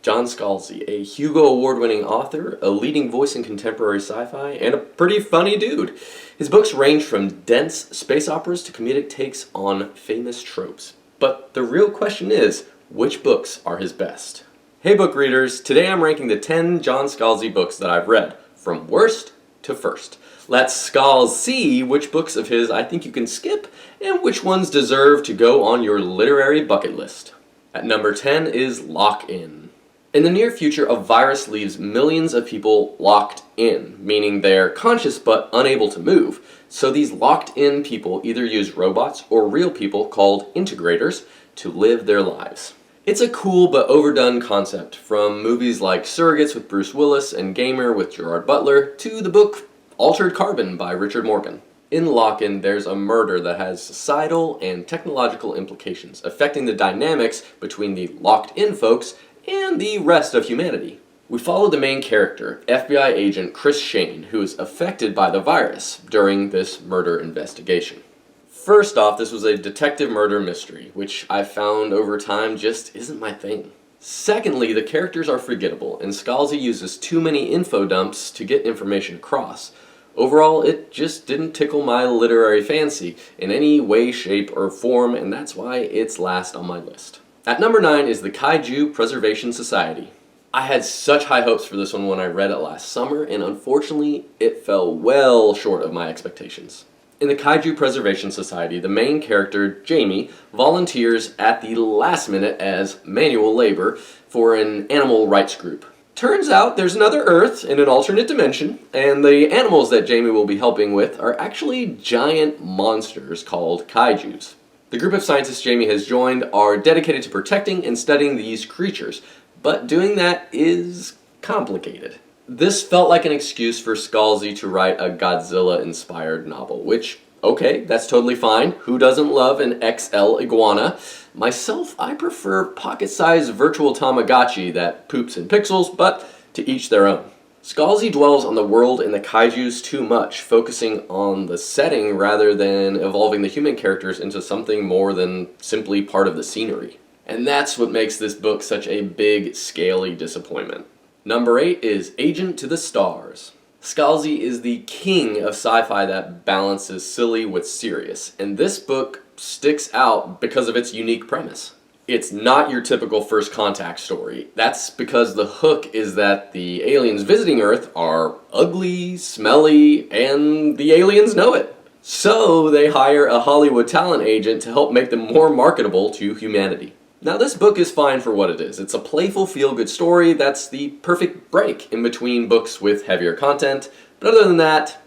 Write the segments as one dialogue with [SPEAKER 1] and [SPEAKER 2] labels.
[SPEAKER 1] John Scalzi, a Hugo Award-winning author, a leading voice in contemporary sci-fi, and a pretty funny dude. His books range from dense space operas to comedic takes on famous tropes. But the real question is, which books are his best? Hey book readers, today I'm ranking the 10 John Scalzi books that I've read, from worst to first. Let's see which books of his I think you can skip, and which ones deserve to go on your literary bucket list. At number 10 is Lock-In. In the near future, a virus leaves millions of people locked in, meaning they're conscious but unable to move. So these locked-in people either use robots or real people called integrators to live their lives. It's a cool but overdone concept, from movies like Surrogates with Bruce Willis and Gamer with Gerard Butler to the book Altered Carbon by Richard Morgan. In Lock-In, there's a murder that has societal and technological implications, affecting the dynamics between the locked-in folks and the rest of humanity. We follow the main character, FBI agent Chris Shane, who is affected by the virus during this murder investigation. First off, this was a detective murder mystery, which I found over time just isn't my thing. Secondly, the characters are forgettable, and Scalzi uses too many info dumps to get information across. Overall, it just didn't tickle my literary fancy in any way, shape, or form, and that's why it's last on my list. At number 9 is the Kaiju Preservation Society. I had such high hopes for this one when I read it last summer, and unfortunately, it fell well short of my expectations. In the Kaiju Preservation Society, the main character, Jamie, volunteers at the last minute as manual labor for an animal rights group. Turns out there's another Earth in an alternate dimension, and the animals that Jamie will be helping with are actually giant monsters called kaijus. The group of scientists Jamie has joined are dedicated to protecting and studying these creatures, but doing that is complicated. This felt like an excuse for Scalzi to write a Godzilla-inspired novel, which, okay, that's totally fine. Who doesn't love an XL iguana? Myself, I prefer pocket-sized virtual Tamagotchi that poops in pixels, but to each their own. Scalzi dwells on the world and the kaijus too much, focusing on the setting rather than evolving the human characters into something more than simply part of the scenery. And that's what makes this book such a big, scaly disappointment. Number 8 is Agent to the Stars. Scalzi is the king of sci-fi that balances silly with serious, and this book sticks out because of its unique premise. It's not your typical first contact story. That's because the hook is that the aliens visiting Earth are ugly, smelly, and the aliens know it. So they hire a Hollywood talent agent to help make them more marketable to humanity. Now this book is fine for what it is. It's a playful feel-good story that's the perfect break in between books with heavier content, but other than that,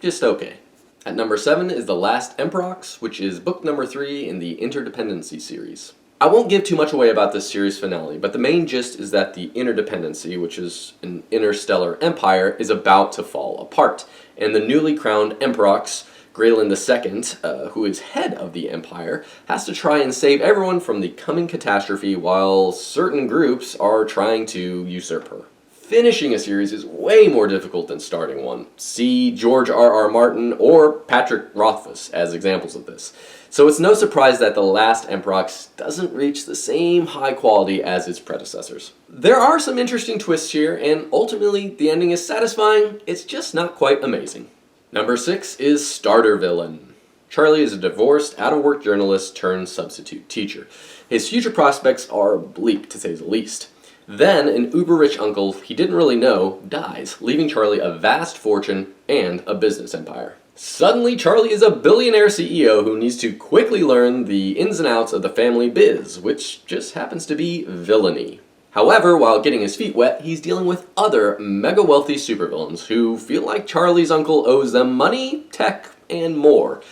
[SPEAKER 1] just okay. At number 7 is The Last Emperox, which is book number 3 in the Interdependency series. I won't give too much away about this series finale, but the main gist is that the Interdependency, which is an interstellar empire, is about to fall apart, and the newly crowned Emperox, Graylin II, who is head of the empire, has to try and save everyone from the coming catastrophe while certain groups are trying to usurp her. Finishing a series is way more difficult than starting one. See George R.R. Martin or Patrick Rothfuss as examples of this. So it's no surprise that The Last Emperox doesn't reach the same high quality as its predecessors. There are some interesting twists here, and ultimately the ending is satisfying, it's just not quite amazing. Number 6 is Starter Villain. Charlie is a divorced, out-of-work journalist turned substitute teacher. His future prospects are bleak, to say the least. Then, an uber-rich uncle he didn't really know dies, leaving Charlie a vast fortune and a business empire. Suddenly, Charlie is a billionaire CEO who needs to quickly learn the ins and outs of the family biz, which just happens to be villainy. However, while getting his feet wet, he's dealing with other mega-wealthy supervillains who feel like Charlie's uncle owes them money, tech, and more.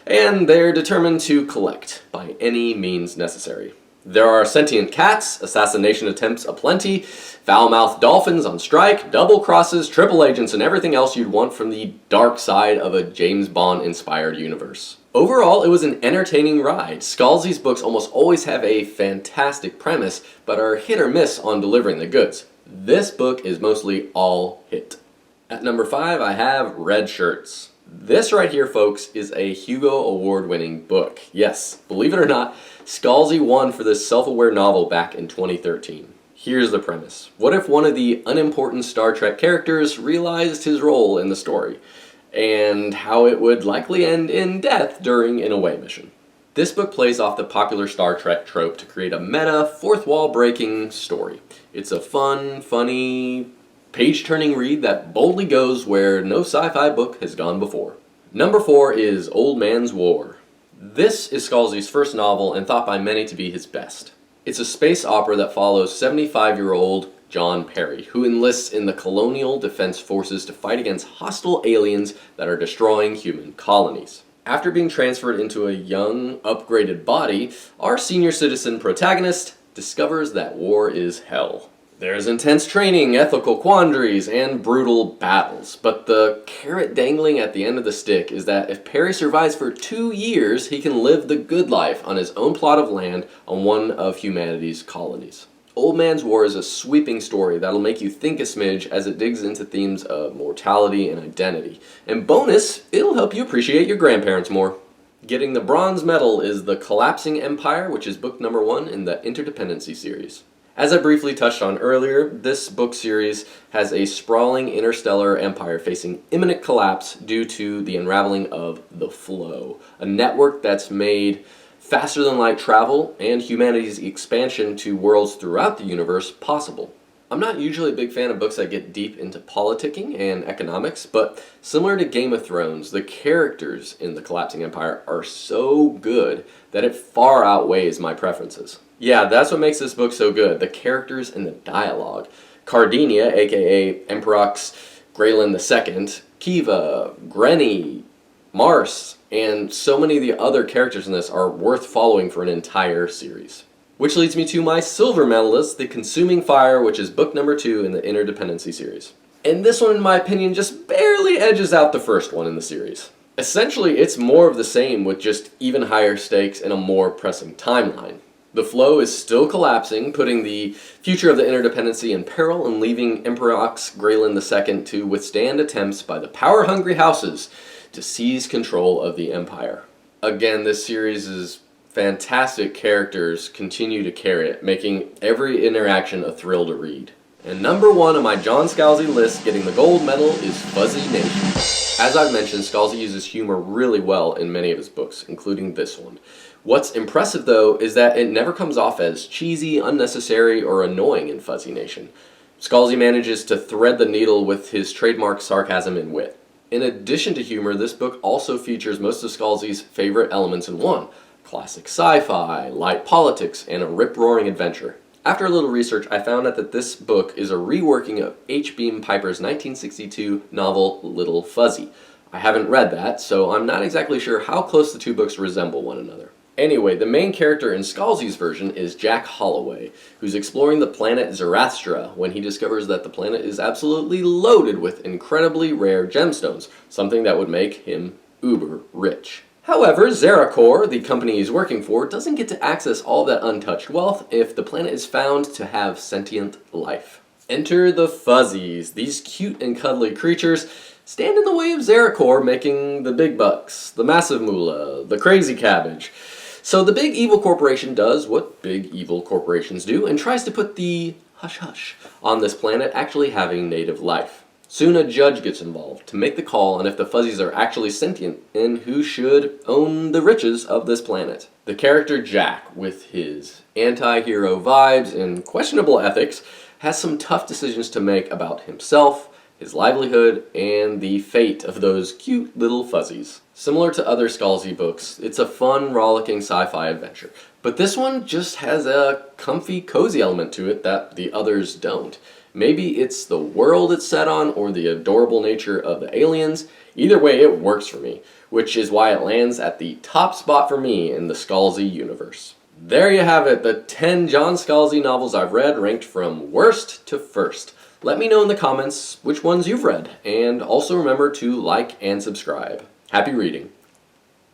[SPEAKER 1] And they're determined to collect by any means necessary. There are sentient cats, assassination attempts aplenty, foul-mouthed dolphins on strike, double crosses, triple agents, and everything else you'd want from the dark side of a James Bond-inspired universe. Overall, it was an entertaining ride. Scalzi's books almost always have a fantastic premise, but are hit or miss on delivering the goods. This book is mostly all hit. At number 5, I have Red Shirts. This right here, folks, is a Hugo Award-winning book. Yes, believe it or not, Scalzi won for this self-aware novel back in 2013. Here's the premise. What if one of the unimportant Star Trek characters realized his role in the story, and how it would likely end in death during an away mission? This book plays off the popular Star Trek trope to create a meta, fourth-wall-breaking story. It's a fun, funny, page-turning read that boldly goes where no sci-fi book has gone before. Number 4 is Old Man's War. This is Scalzi's first novel and thought by many to be his best. It's a space opera that follows 75-year-old John Perry, who enlists in the Colonial Defense Forces to fight against hostile aliens that are destroying human colonies. After being transferred into a young, upgraded body, our senior citizen protagonist discovers that war is hell. There's intense training, ethical quandaries, and brutal battles, but the carrot dangling at the end of the stick is that if Perry survives for 2 years, he can live the good life on his own plot of land on one of humanity's colonies. Old Man's War is a sweeping story that'll make you think a smidge as it digs into themes of mortality and identity. And bonus, it'll help you appreciate your grandparents more. Getting the bronze medal is The Collapsing Empire, which is book number 1 in the Interdependency series. As I briefly touched on earlier, this book series has a sprawling interstellar empire facing imminent collapse due to the unraveling of the Flow, a network that's made faster-than-light travel and humanity's expansion to worlds throughout the universe possible. I'm not usually a big fan of books that get deep into politicking and economics, but similar to Game of Thrones, the characters in The Collapsing Empire are so good that it far outweighs my preferences. Yeah, that's what makes this book so good, the characters and the dialogue. Cardinia, aka Emperox Graylin II, Kiva, Grenny, Mars, and so many of the other characters in this are worth following for an entire series. Which leads me to my silver medalist, The Consuming Fire, which is book number 2 in the Interdependency series. And this one, in my opinion, just barely edges out the first one in the series. Essentially, it's more of the same with just even higher stakes and a more pressing timeline. The Flow is still collapsing, putting the future of the Interdependency in peril and leaving Emperox Graylin II to withstand attempts by the power-hungry houses to seize control of the Empire. Again, this series' fantastic characters continue to carry it, making every interaction a thrill to read. And number 1 on my John Scalzi list getting the gold medal is Fuzzy Nation. As I've mentioned, Scalzi uses humor really well in many of his books, including this one. What's impressive, though, is that it never comes off as cheesy, unnecessary, or annoying in Fuzzy Nation. Scalzi manages to thread the needle with his trademark sarcasm and wit. In addition to humor, this book also features most of Scalzi's favorite elements in one: classic sci-fi, light politics, and a rip-roaring adventure. After a little research, I found out that this book is a reworking of H. Beam Piper's 1962 novel Little Fuzzy. I haven't read that, so I'm not exactly sure how close the two books resemble one another. Anyway, the main character in Scalzi's version is Jack Holloway, who's exploring the planet Zarathustra when he discovers that the planet is absolutely loaded with incredibly rare gemstones, something that would make him uber rich. However, Zarakor, the company he's working for, doesn't get to access all that untouched wealth if the planet is found to have sentient life. Enter the Fuzzies. These cute and cuddly creatures stand in the way of Zarakor making the big bucks, the massive moolah, the crazy cabbage. So the big evil corporation does what big evil corporations do and tries to put the hush-hush on this planet actually having native life. Soon a judge gets involved to make the call on if the Fuzzies are actually sentient and who should own the riches of this planet. The character Jack, with his anti-hero vibes and questionable ethics, has some tough decisions to make about himself, his livelihood, and the fate of those cute little Fuzzies. Similar to other Scalzi books, it's a fun, rollicking sci-fi adventure, but this one just has a comfy, cozy element to it that the others don't. Maybe it's the world it's set on or the adorable nature of the aliens. Either way, it works for me, which is why it lands at the top spot for me in the Scalzi universe. There you have it, the 10 John Scalzi novels I've read ranked from worst to first. Let me know in the comments which ones you've read, and also remember to like and subscribe. Happy reading.